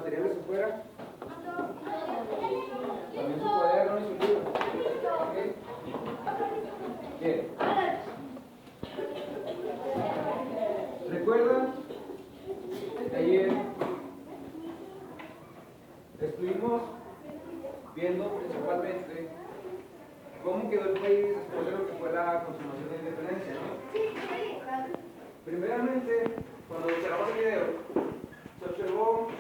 materiales afuera. También su cuaderno y su libro. ¿Okay? Bien. ¿Recuerdan? Ayer estuvimos viendo principalmente cómo quedó el país después de lo que fue la consumación de la independencia, ¿no? Primeramente, cuando observamos el video, se observó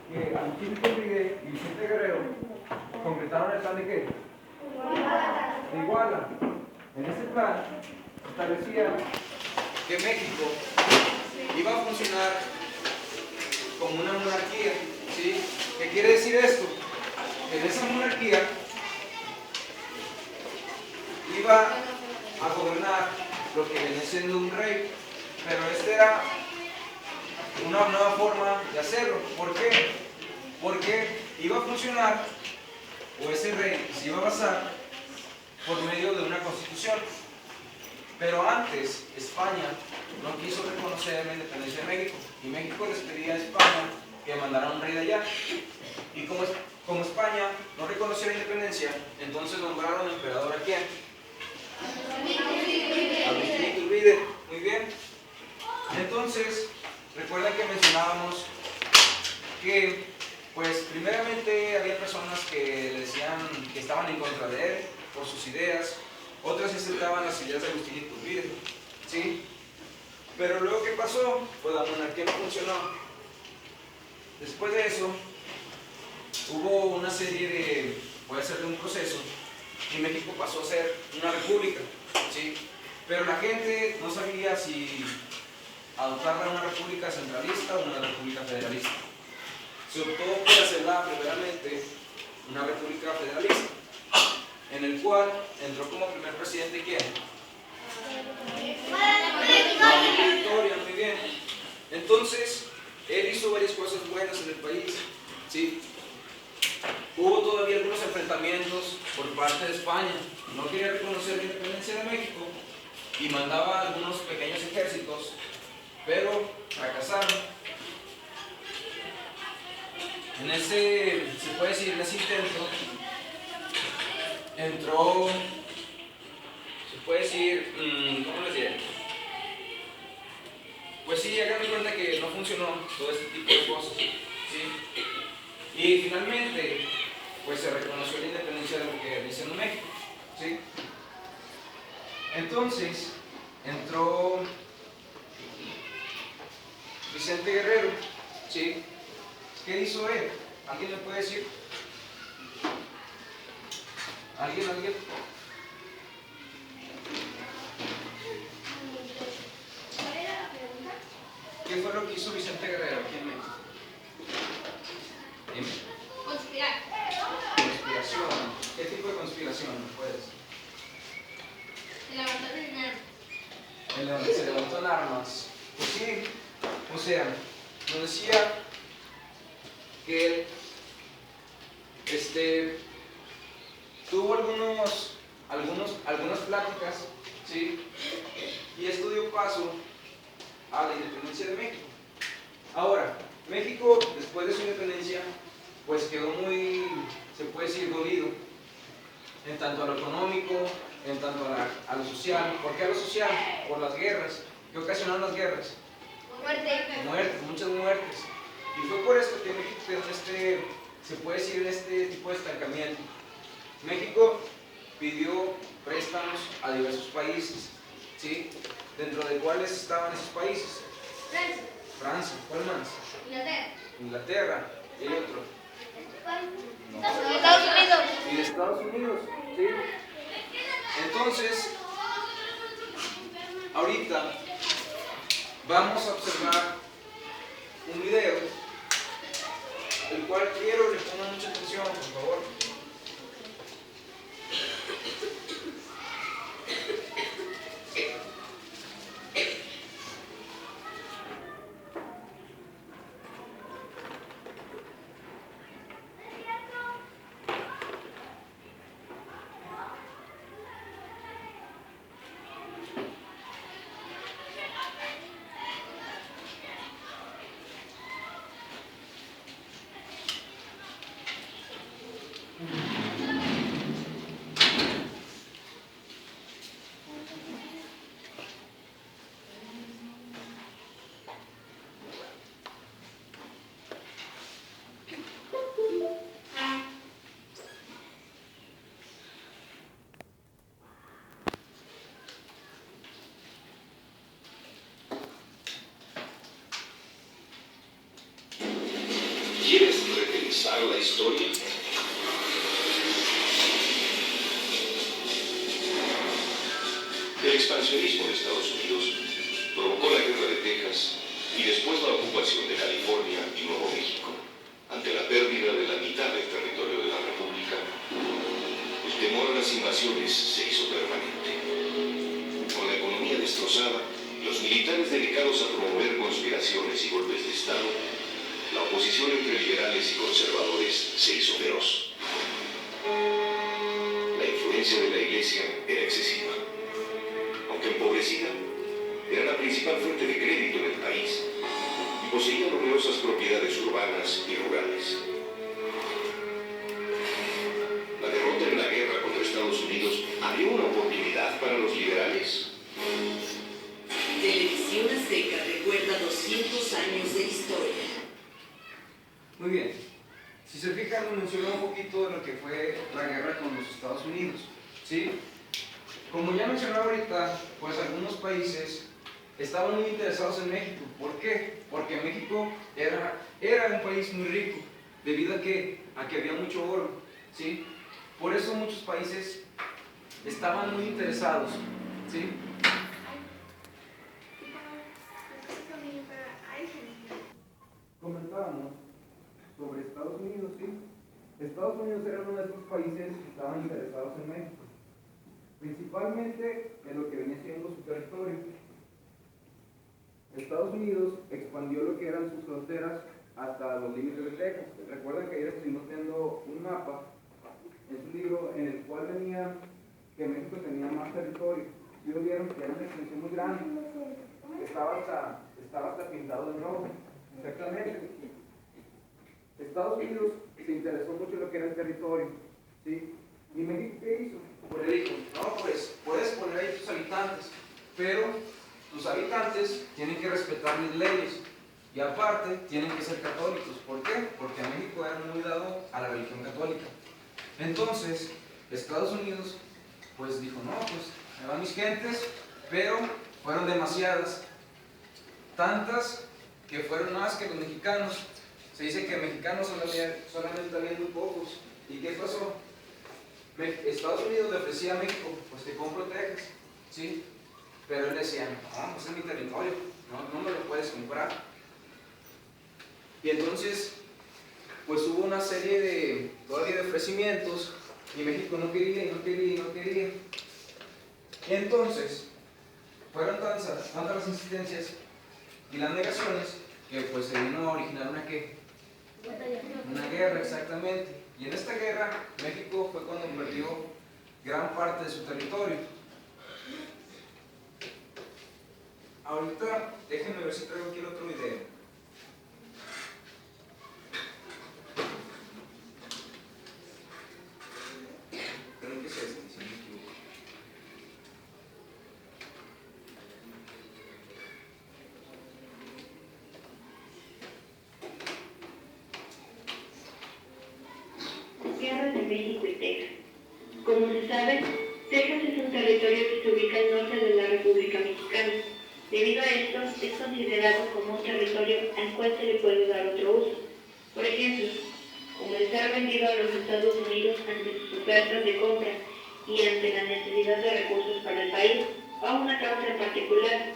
que Agustín Iturbide y Vicente Guerrero concretaron el plan de ¿qué? De Iguala. En ese plan establecía que México iba a funcionar como una monarquía, ¿sí? ¿Qué quiere decir esto? Que en esa monarquía iba a gobernar lo que viene siendo un rey, pero esta era una nueva forma de hacerlo. ¿Por qué? Porque iba a funcionar, o ese rey se iba a basar por medio de una constitución. Pero antes España no quiso reconocer la independencia de México, y México les pedía a España que mandara un rey de allá. Y como España no reconoció la independencia, entonces nombraron emperador a quién? Agustín Iturbide. Muy bien. Entonces, recuerdan que mencionábamos que, pues, primeramente había personas que le decían que estaban en contra de él por sus ideas, otras aceptaban las ideas de Agustín Iturbide, ¿sí? Pero luego, ¿qué pasó? Pues la monarquía no funcionó. Después de eso, hubo una serie de, puede ser de un proceso, y México pasó a ser una república, ¿sí? Pero la gente no sabía si adoptarla una república centralista o una república federalista. Se optó por hacerla primeramente una república federalista, en el cual entró como primer presidente ¿quién? Victoria, muy bien. Entonces, él hizo varias cosas buenas en el país, ¿sí? Hubo todavía algunos enfrentamientos por parte de España. No quería reconocer la independencia de México y mandaba algunos pequeños ejércitos, pero fracasaron. En ese, se puede decir, en ese intento, entró, se puede decir, ¿cómo les diré? Pues sí, hagan de cuenta que no funcionó todo este tipo de cosas, ¿sí? Y finalmente, pues se reconoció la independencia de lo que viene siendo México, ¿sí? Entonces, entró Vicente Guerrero, ¿sí? ¿Qué hizo él? ¿Alguien me puede decir? ¿Alguien? ¿Qué fue lo que hizo Vicente Guerrero aquí en México? Dime. Conspirar. Conspiración. ¿Qué tipo de conspiración? ¿Puedes? Se levantó en armas. Pues sí, o sea, nos decía que él tuvo algunas pláticas, ¿sí? Y esto dio paso a la independencia de México. Ahora, México, después de su independencia, pues quedó muy, se puede decir, dolido, en tanto a lo económico, en tanto a lo social. ¿Por qué a lo social? Por las guerras. ¿Qué ocasionaron las guerras? Muertes, muchas muertes. Y fue por esto que México quedó en se puede decir, en este tipo de estancamiento. México pidió préstamos a diversos países, ¿sí? Dentro de cuáles estaban esos países. Francia, ¿cuál más? Inglaterra. ¿Y el otro? Estados Unidos. Y de Estados Unidos, ¿sí? Entonces, ahorita vamos a observar un video, el cual quiero que le pongan mucha atención, por favor. ¿Quieres repensar la historia? El expansionismo de Estados Unidos provocó la Guerra de Texas y después la ocupación de California y Nuevo México. Ante la pérdida de la mitad del territorio de la República, el temor a las invasiones se hizo permanente. Con la economía destrozada, los militares dedicados a promover conspiraciones y golpes de Estado, la oposición entre liberales y conservadores se hizo feroz. La influencia de la Iglesia era excesiva. Aunque empobrecida, era la principal fuente de crédito en el país y poseía numerosas propiedades urbanas y rurales. La derrota en la guerra contra Estados Unidos abrió una oportunidad para los liberales. Televisión Azteca recuerda 200 años de historia. Muy bien. Si se fijan, nos mencionó un poquito de lo que fue la guerra con los Estados Unidos, ¿sí? Como ya mencionaba ahorita, pues algunos países estaban muy interesados en México. ¿Por qué? Porque México era un país muy rico, debido a que había mucho oro, ¿sí? Por eso muchos países estaban muy interesados, ¿sí? Comentábamos sobre Estados Unidos, ¿sí? Estados Unidos era uno de esos países que estaban interesados en México, principalmente en lo que venía siendo su territorio. Estados Unidos expandió lo que eran sus fronteras hasta los límites de Texas. Recuerden que ayer estuvimos viendo un mapa, es un libro en el cual venía que México tenía más territorio. Si lo vieron, que era una extensión muy grande, estaba hasta pintado de rojo. Exactamente. Estados Unidos se interesó mucho en lo que era el territorio, ¿sí? ¿Y México qué hizo? Pues le dijo, no, pues puedes poner ahí tus habitantes, pero tus habitantes tienen que respetar mis leyes y aparte tienen que ser católicos. ¿Por qué? Porque a México era muy dado a la religión católica. Entonces, Estados Unidos pues dijo, no, pues me van mis gentes, pero fueron demasiadas, tantas que fueron más que los mexicanos. Se dice que mexicanos solamente había muy pocos. ¿Y qué pasó? Estados Unidos le ofrecía a México, pues te compro Texas, ¿sí? Pero él decía, no, pues es mi territorio, no me lo puedes comprar. Y entonces, pues hubo una serie de ofrecimientos y México no quería, y no quería, y no quería. Y entonces, fueron tantas las insistencias y las negaciones que pues se vino a originar una guerra, exactamente. Y en esta guerra, México fue cuando perdió gran parte de su territorio. Ahorita, déjenme ver si traigo aquí el otro video. Creo que es este, si no me equivoco. Guerra de México y Texas. Como se sabe, Texas es un territorio que se ubica al norte de la República Mexicana. Debido a esto, es considerado como un territorio al cual se le puede dar otro uso. Por ejemplo, como el ser vendido a los Estados Unidos ante sus ofertas de compra y ante la necesidad de recursos para el país, o a una causa en particular,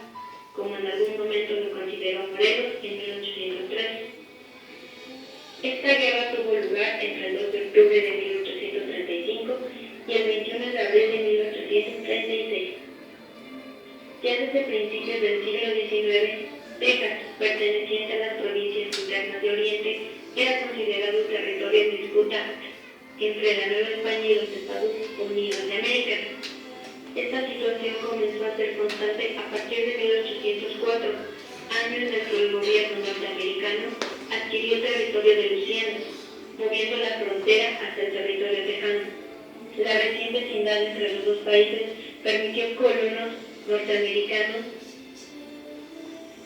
como en algún momento lo consideró Morelos en 1813. Esta guerra tuvo lugar entre el 2 de octubre de 1835 y el 21 de abril de 1836. Ya desde principios del siglo XIX, Texas, perteneciente a las provincias internas de Oriente, era considerado un territorio en disputa entre la Nueva España y los Estados Unidos de América. Esta situación comenzó a ser constante a partir de 1804, año en el que el gobierno norteamericano adquirió el territorio de Luisiana, moviendo la frontera hasta el territorio tejano. La recién vecindad entre los dos países permitió a colonos norteamericanos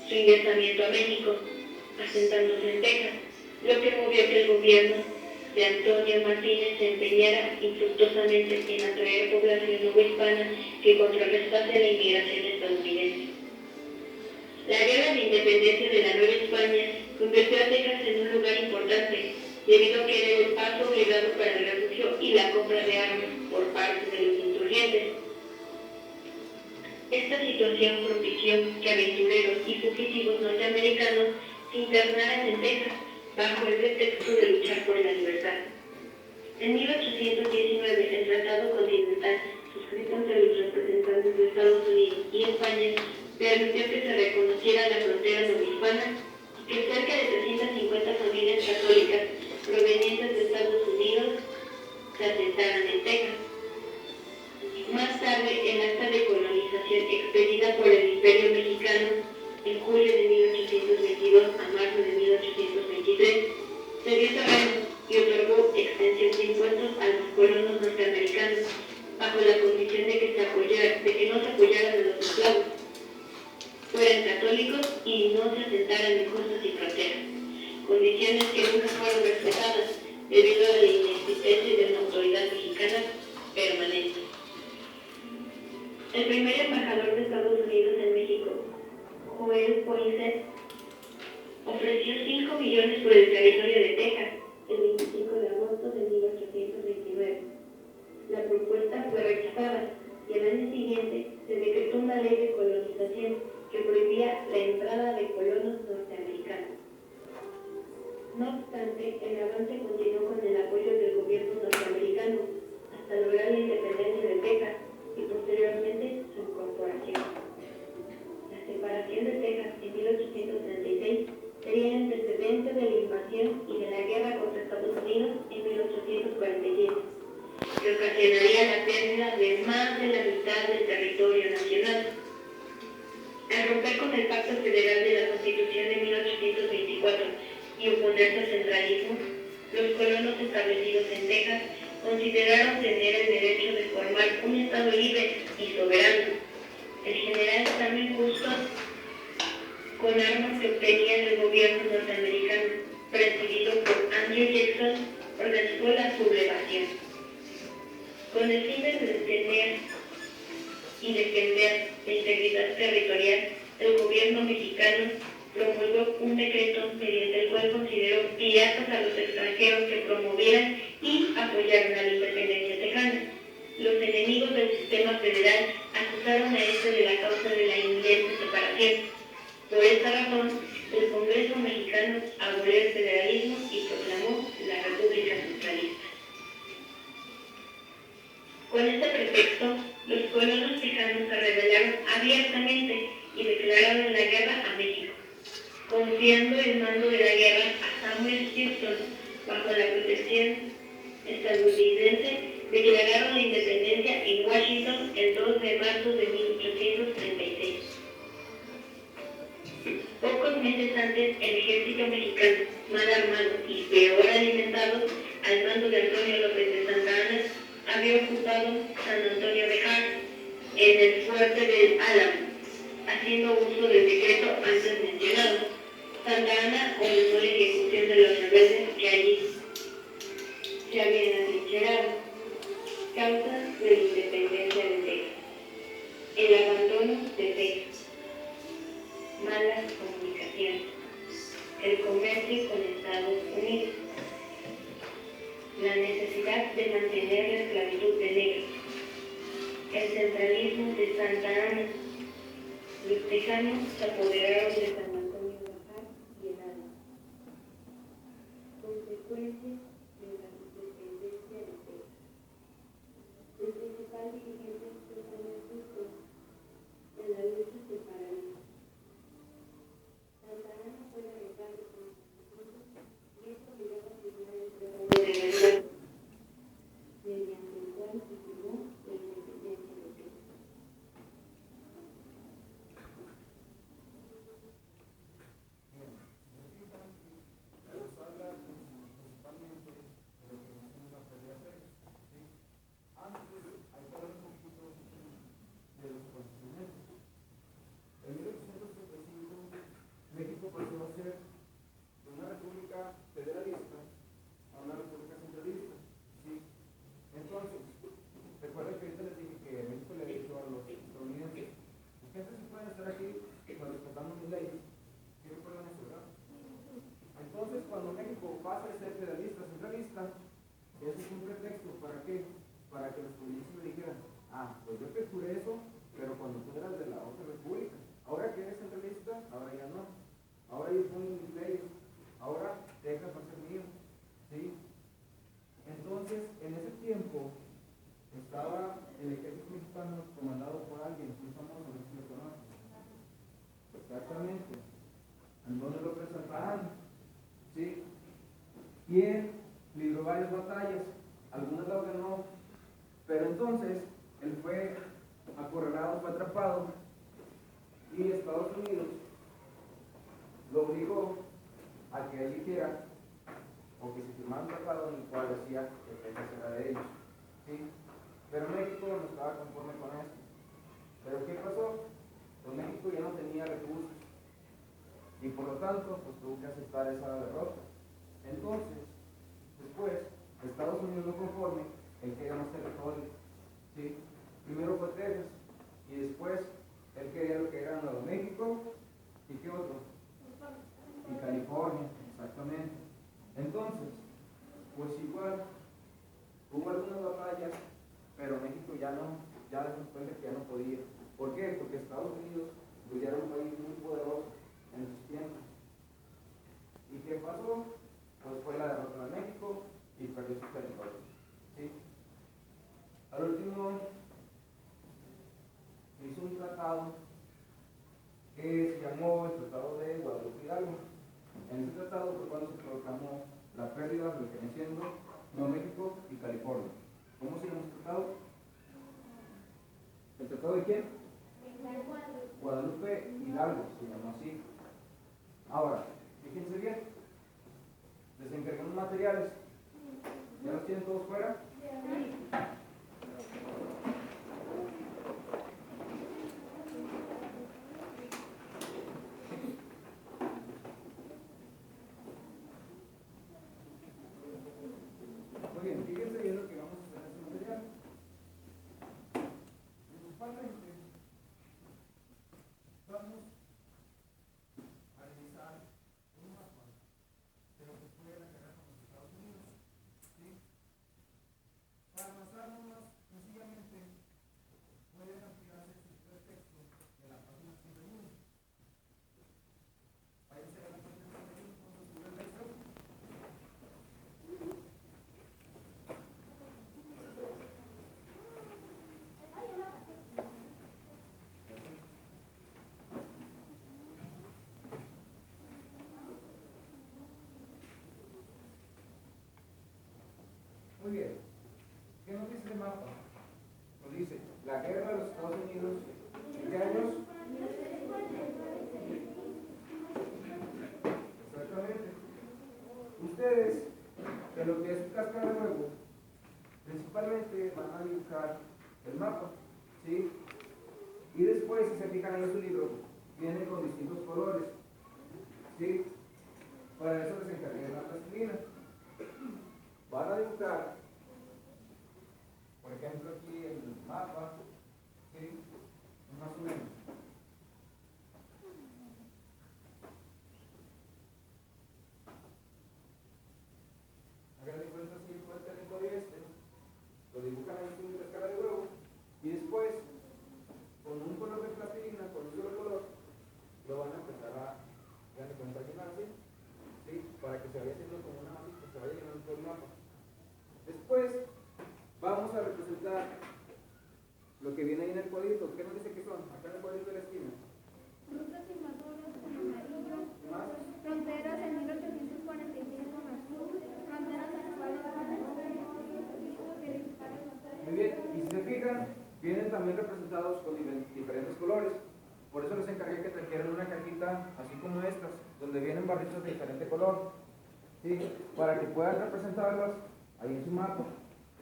su ingresamiento a México, asentándose en Texas, lo que movió a que el gobierno de Antonio Martínez se empeñara infructuosamente en atraer población novohispana que contrarrestase la inmigración estadounidense. La guerra de independencia de la Nueva España convirtió a Texas en un lugar importante, debido a que era el paso obligado para el refugio y la compra de armas por parte de los insurgentes. Esta situación propició que aventureros y fugitivos norteamericanos se internaran en Texas bajo el pretexto de luchar por la libertad. En 1819, el Tratado Continental, suscrito entre los representantes de Estados Unidos y España, permitió que se reconociera la frontera novohispana y que cerca de 350 familias católicas provenientes de Estados Unidos se asentaran en Texas. Más tarde, el acta de colonización expedida por el Imperio Mexicano en julio de 1822 a marzo de 1823 cedió terreno y otorgó extensión de impuestos a los colonos norteamericanos bajo la condición de que no se apoyaran a los esclavos, fueran católicos y no se asentaran en costas y fronteras, condiciones que nunca fueron respetadas debido a la inexistencia de una autoridad mexicana permanente. El primer embajador de Estados Unidos en México, Joel Poinsett, ofreció 5 millones por el territorio de Texas el 25 de agosto de 1829. La propuesta fue rechazada y al año siguiente se decretó una ley de colonización que prohibía la entrada de colonos norteamericanos. No obstante, el avance continuó con el apoyo del gobierno norteamericano hasta lograr la independencia de Texas y posteriormente su incorporación. La separación de Texas en 1836 sería el antecedente de la invasión y de la guerra contra Estados Unidos en 1847, que ocasionaría la pérdida de más de la mitad del territorio nacional. Al romper con el Pacto Federal de la Constitución de 1824 y oponerse al centralismo, los colonos establecidos en Texas consideraron tener el derecho de formar un Estado libre y soberano. El general Samuel Houston, con armas que obtenía del gobierno norteamericano, presidido por Andrew Jackson, organizó la sublevación. Con el fin de detener y defender la integridad territorial, el gobierno mexicano promulgó un decreto mediante el cual consideró piratas a los extranjeros que promovieran y apoyaran a la independencia tejana. Los enemigos del sistema federal acusaron a este de la causa de la inminente separación. Por esta razón, el Congreso mexicano abolió el federalismo y proclamó la República Centralista. Con este pretexto, los colonos tejanos se rebelaron abiertamente y declararon la guerra a México, confiando el mando de la guerra a Samuel Houston bajo la protección estadounidense. Declararon la independencia en Washington el 2 de marzo de 1836. Pocos meses antes, el ejército mexicano, mal armado y peor alimentado, al mando de Antonio López de Santa Anna, había ocupado San Antonio de Hart, en el fuerte del Álamo, haciendo uso del decreto antes mencionado. Santa Anna ordenó la ejecución de los rebeldes que allí se habían atrincherado. Causas de la independencia de Texas: el abandono de Texas, malas comunicaciones, el comercio con Estados Unidos, la necesidad de mantener la esclavitud de negros, el centralismo de Santa Ana. Los tejanos se apoderaron de San Antonio de Hart y el Álamo. Consecuencias de la independencia de Texas. El principal dirigente fue Samuel Houston en la lucha separatista. Santa Ana fue derrotado por los franceses y es obligado a firmar el tratado de Versalles, mediante el cual se firmó la independencia de Texas. Antes, hay que hablar un poquito leyes. ¿Sí recuerdan eso, verdad? Entonces, cuando México pasa de ser federalista a centralista, ese es un pretexto. ¿Para qué? Para que los comunistas le dijeran, pues yo perjuré eso, pero cuando tú eras de la otra república. Ahora que eres centralista, ahora ya no. Ahora yo pongo mis leyes. Ahora deja para ser mío. ¿Sí? Entonces, en ese tiempo, estaba el ejército mexicano comandado por alguien muy famoso, no sé si lo conocen. Exactamente. Antonio López Santa Anna. ¿Sí? Quien libró varias batallas, algunas las ganó, pero entonces él fue acorralado, fue atrapado, y Estados Unidos lo obligó a que él dijera, o que se firmara un tratado en el cual decía que Texas era de ellos. ¿Sí? Pero México no estaba conforme con esto. ¿Pero qué pasó? Pues México ya no tenía recursos, y por lo tanto, pues tuvo que aceptar esa derrota. Entonces, después, Estados Unidos no conforme, él quería más territorio. ¿Sí? Primero fue Texas, y después él quería lo que era Nuevo México, ¿y qué otro? Y California, exactamente. Entonces, pues igual, hubo algunas batallas, pero México ya demostró que ya no podía. ¿Por qué? Porque Estados Unidos pues, ya era un país muy poderoso en sus tiempos. ¿Y qué pasó? Pues fue la derrota de México y perdió su territorio. ¿Sí? Al último, se hizo un tratado que se llamó el Tratado de Guadalupe Hidalgo. En ese tratado fue cuando se proclamó la pérdida de lo que viene siendo Nuevo México y California. ¿Cómo se llama el tratado? ¿El tratado de quién? Guadalupe Hidalgo, se llamó así. Ahora, fíjense bien, les encargamos materiales. ¿Ya los tienen todos fuera? Muy bien, fíjense bien lo que vamos a hacer en este material. Principalmente, vamos a realizar un mapa de lo que fue la guerra con los Estados Unidos. ¿Sí? Para avanzarnos más sencillamente, pueden ampliarse el texto de la página 31. Váyanse a la página 31 cuando suba el texto. Muy bien. ¿Qué nos dice el mapa? Nos dice la guerra de los Estados Unidos. ¿En qué años? Exactamente. Ustedes, en lo que es su cáscara de huevo, principalmente van a dibujar el mapa. ¿Sí? Y después, si se fijan en su libro, viene con distintos colores. ¿Sí? Para eso les encargué la plastilina. Van a dibujar, por ejemplo, aquí el mapa, ¿sí? Más o menos. Hagan de cuenta si fue el territorio este, lo dibujan ahí en una escala de huevo, y después, con un color de plastilina, con un solo color, lo van a empezar a, hagan de cuenta, llenar así, ¿sí? Para que se vaya haciendo como una masita, se vaya llenando todo el mapa. Después vamos a representar lo que viene ahí en el cuadrito. ¿Qué nos dice que son? Acá en el cuadrito de la esquina. Rutas invasoras en amarillo, ¿Más? fronteras en 1845 en azul, fronteras actuales en Muy bien, y si se fijan, vienen también representados con diferentes colores. Por eso les encargué que trajeran una cajita así como estas, donde vienen barritos de diferente color, ¿sí? Para que puedan representarlas ahí en su mapa,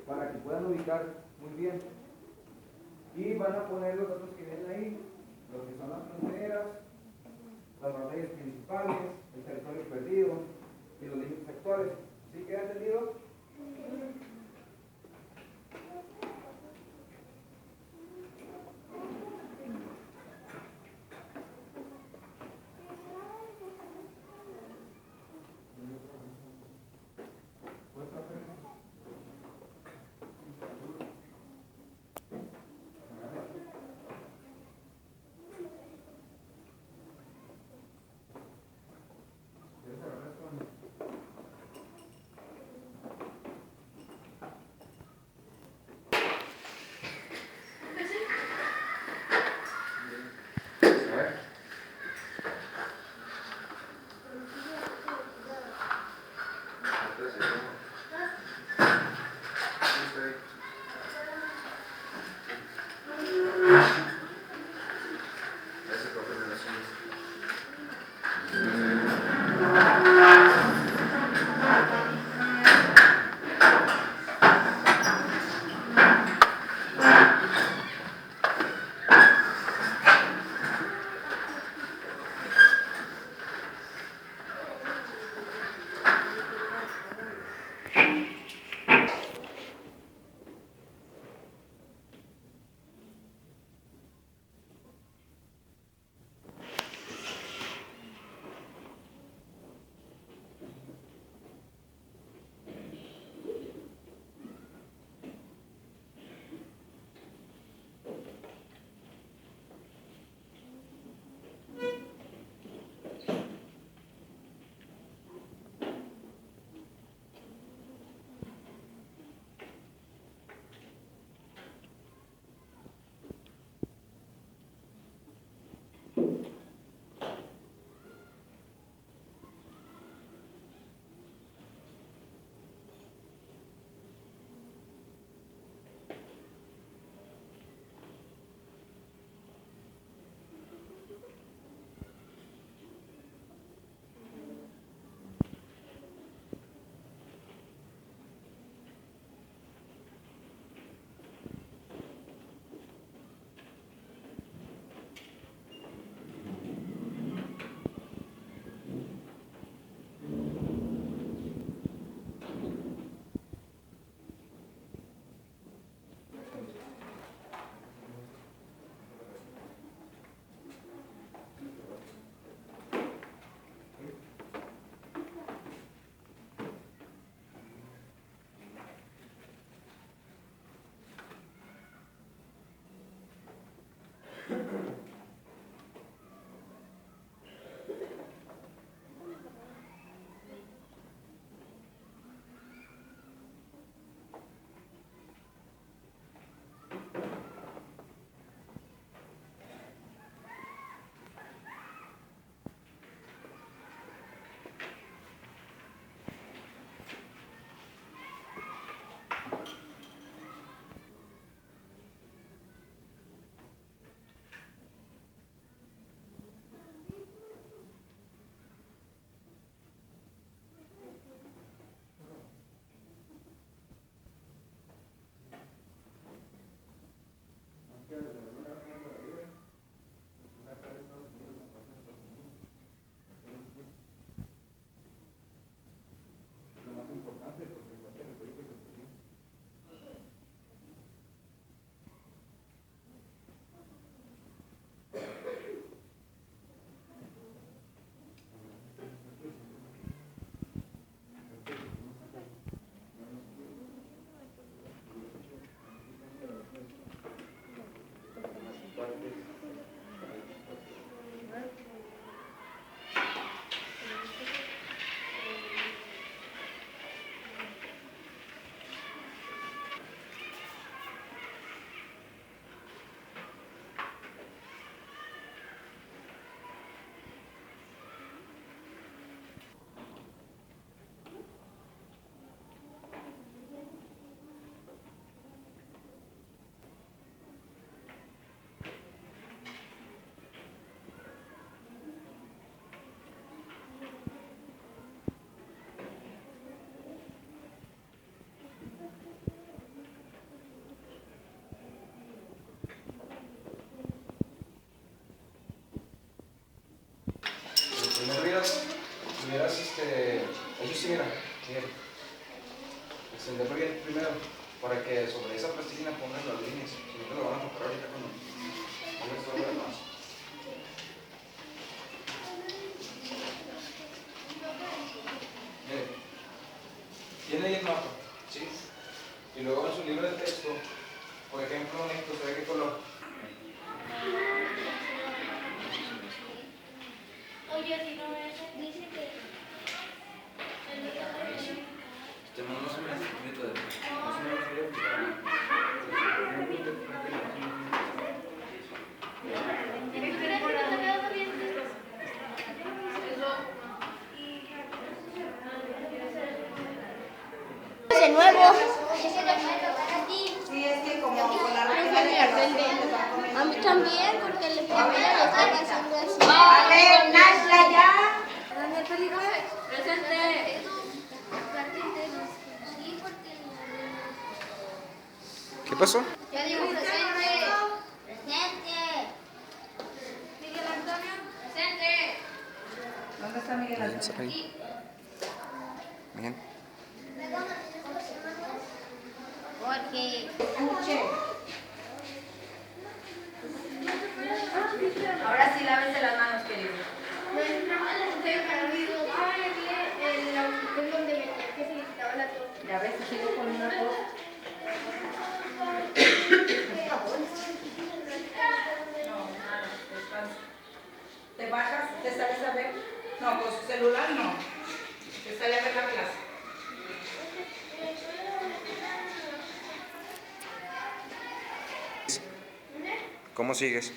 para que puedan ubicar muy bien. Y van a poner los datos que vienen ahí, lo que son las fronteras, las batallas principales, el territorio perdido y los límites actuales. ¿Sí queda entendido? Eso sí, mira, bien. Extenderlo bien primero, para que sobre esa plastilina pongan las líneas. Si no te lo van a comprar ahorita cuando pongas todo lo demás. Mire, tiene ahí el mapa, ¿sí? Y luego en su libro de texto, por ejemplo, en esto se ve qué color. Oye, si no me dice que... No se me hace escrito de no se me hace escrito. De nuevo. Sí, es que como con la rutina de A mí también, porque le primero le estaba haciendo así. A ver, Nashla, ya. Daniel Felipe, presente. ¿Qué pasó? Yo digo presente. Presente. Miguel Antonio, presente. ¿Dónde está Miguel Antonio? Bien. Porque... Escuche. Ahora sí, lávense las manos, querido. Ya ves, si sigo con una tos. ¿Te bajas? ¿Te sales a ver? No, con su celular no. Te sale a ver la clase. ¿Cómo sigues?